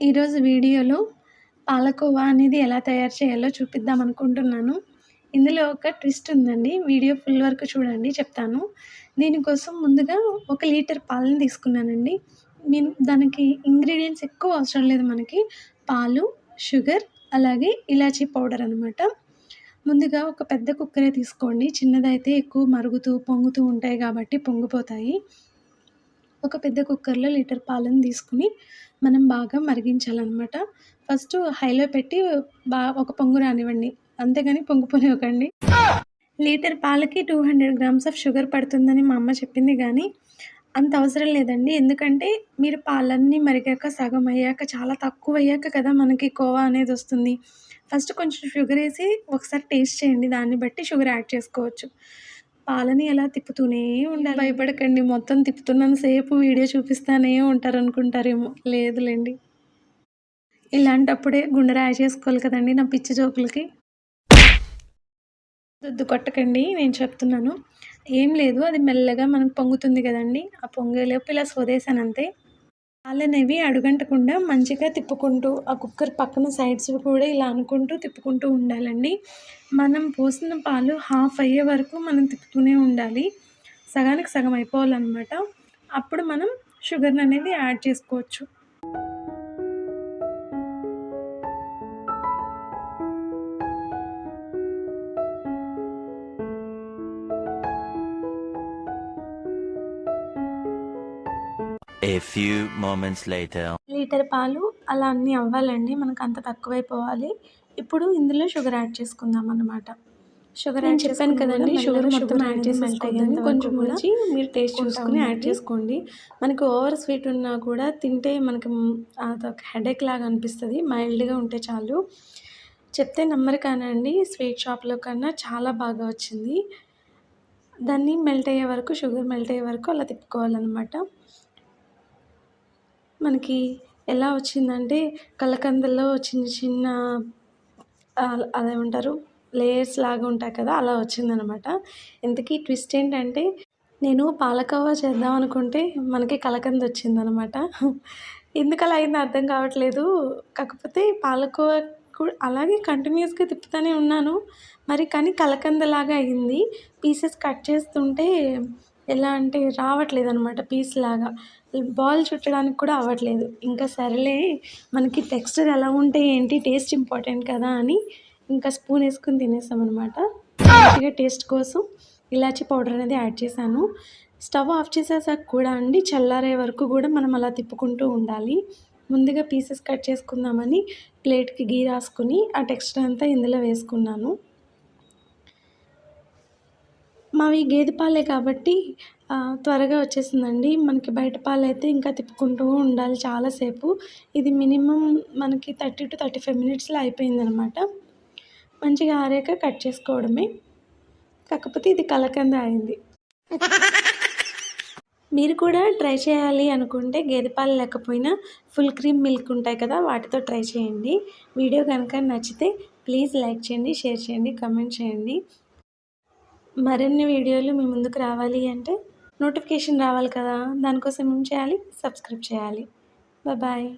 ఈరోజు వీడియోలో పాలకోవా అనేది ఎలా తయారు చేయాలో చూపిద్దాం అనుకుంటున్నాను. ఇందులో ఒక ట్విస్ట్ ఉందండి. వీడియో ఫుల్ వరకు చూడండి చెప్తాను. దీనికోసం ముందుగా 1 లీటర్ పాలను తీసుకున్నానండి. నేను దానికి ఇంగ్రీడియెంట్స్ ఎక్కువ అవసరం లేదు మనకి. పాలు, షుగర్ అలాగే ఇలాచీ పౌడర్ అనమాట. ముందుగా ఒక పెద్ద కుక్కరే తీసుకోండి. చిన్నదైతే ఎక్కువ మరుగుతూ, పొంగుతూ ఉంటాయి కాబట్టి పొంగిపోతాయి. ఒక పెద్ద కుక్కర్‌లో లీటర్ పాలను తీసుకొని మనం బాగా మరిగించాలనమాట. ఫస్టు హైలో పెట్టి ఒక పొంగు రానివ్వండి. అంతేగాని పొంగిపోనివ్వకండి. లీటర్ పాలకి 200 గ్రామ్స్ ఆఫ్ షుగర్ పడుతుందని మా అమ్మ చెప్పింది గానీ, అంత అవసరం లేదండి. ఎందుకంటే మీరు పాలన్నీ మరిగాక, సగం అయ్యాక, చాలా తక్కువయ్యాక కదా మనకి కోవా అనేదొస్తుంది. ఫస్ట్ కొంచెం షుగరేసి ఒకసారి టేస్ట్ చేయండి. దాన్ని బట్టి షుగర్ యాడ్ చేసుకోవచ్చు. పాలని అలా తిప్పుతూనే ఉండాలి. భయపడకండి, మొత్తం తిప్పుతున్నంత సేపు వీడియో చూపిస్తానే ఉంటారనుకుంటారేమో. లేదులెండి. ఇలాంటప్పుడే గుండె రాయి చేసుకోవాలి కదండీ నా పిచ్చి జోకులకి. దుద్దు కొట్టకండి, నేను చెప్తున్నాను. ఏం లేదు, అది మెల్లగా మనకు పొంగుతుంది కదండీ! ఆ పొంగేలోపు ఇలా సోదేశానంతే. పాలనేవి అడుగంటకుండా మంచిగా తిప్పుకుంటూ, ఆ కుక్కర్ పక్కన సైడ్స్ కూడా ఇలా అనుకుంటూ తిప్పుకుంటూ ఉండాలండి. మనం పోసిన పాలు హాఫ్ అయ్యే వరకు మనం తిప్పుతూనే ఉండాలి. సగానికి సగం అయిపోవాలన్నమాట. అప్పుడు మనం షుగర్‌ననేది యాడ్ చేసుకోవచ్చు. A few moments later. Litre పాలు అలా అన్నీ అవ్వాలండి. మనకు అంత తక్కువైపోవాలి. ఇప్పుడు ఇందులో షుగర్ యాడ్ చేసుకుందామన్నమాట. షుగర్ యాడ్ చెప్పాను కదండీ, షుగర్ మొత్తం యాడ్ చేసేసుకోవద్దని. కొంచెం వచ్చి మీరు టేస్ట్ చూసుకొని యాడ్ చేసుకోండి. మనకి ఓవర్ స్వీట్ ఉన్నా కూడా తింటే మనకి అదొక హెడేక్ లాగా అనిపిస్తది. మైల్డ్‌గా ఉంటే చాలు. చెప్తే నమ్మరు కానండి, స్వీట్ షాప్‌లో కన్నా చాలా బాగా వచ్చింది. దాన్ని మెల్ట్ అయ్యే వరకు, షుగర్ మెల్ట్ అయ్యే వరకు అలా తిప్పుకోవాలన్నమాట. మనకి ఎలా వచ్చిందంటే కలకందలో చిన్న చిన్న అదేమంటారు, లేయర్స్ లాగా ఉంటాయి కదా, అలా వచ్చిందనమాట. ఇంతకీ ట్విస్ట్ ఏంటంటే, నేను పాలకోవా చేద్దాం అనుకుంటే మనకి కలకంద వచ్చిందనమాట. ఎందుకలా అయిందో అర్థం కావట్లేదు. కాకపోతే పాలకోవా అలాగే కంటిన్యూయస్‌గా తిప్పుతూనే ఉన్నాను. కానీ కలకందలాగా అయింది. పీసెస్ కట్ చేస్తుంటే ఎలా అంటే రావట్లేదనమాట పీస్‌లాగా. బాల్ చుట్టడానికి కూడా అవ్వట్లేదు. ఇంకా సరేలే, మనకి టెక్స్చర్ ఎలా ఉంటే ఏంటి, టేస్ట్ ఇంపార్టెంట్ కదా అని ఇంకా స్పూన్ వేసుకొని తినేసామనమాట. మంచిగా టేస్ట్ కోసం ఇలాచీ పౌడర్ అనేది యాడ్ చేశాను. స్టవ్ ఆఫ్ చేసేసాక కూడా అండి, చల్లారే వరకు కూడా మనం అలా తిప్పుకుంటూ ఉండాలి. ముందుగా పీసెస్ కట్ చేసుకుందామని ప్లేట్‌కి గీ రాసుకొని ఆ టెక్స్చర్ అంతా ఇందులో వేసుకున్నాను. మావి గేదె పాలే కాబట్టి త్వరగా వచ్చేసిందండి. మనకి బయట పాలైతే ఇంకా తిప్పుకుంటూ ఉండాలి చాలాసేపు. ఇది మినిమమ్ మనకి 30-35 మినిట్స్‌లో అయిపోయిందనమాట. మంచిగా ఆరాక కట్ చేసుకోవడమే. కాకపోతే ఇది కలకంద అయింది. మీరు కూడా ట్రై చేయాలి అనుకుంటే గేదె పాలు లేకపోయినా ఫుల్ క్రీమ్ మిల్క్ ఉంటాయి కదా, వాటితో ట్రై చేయండి. వీడియో కనుక నచ్చితే ప్లీజ్ లైక్ చేయండి, షేర్ చేయండి, కామెంట్ చేయండి. మరిన్ని వీడియోలు మీ ముందుకు రావాలి అంటే నోటిఫికేషన్ రావాలి కదా, దానికోసం ఏం చేయాలి? సబ్స్క్రైబ్ చేయాలి. బాయ్.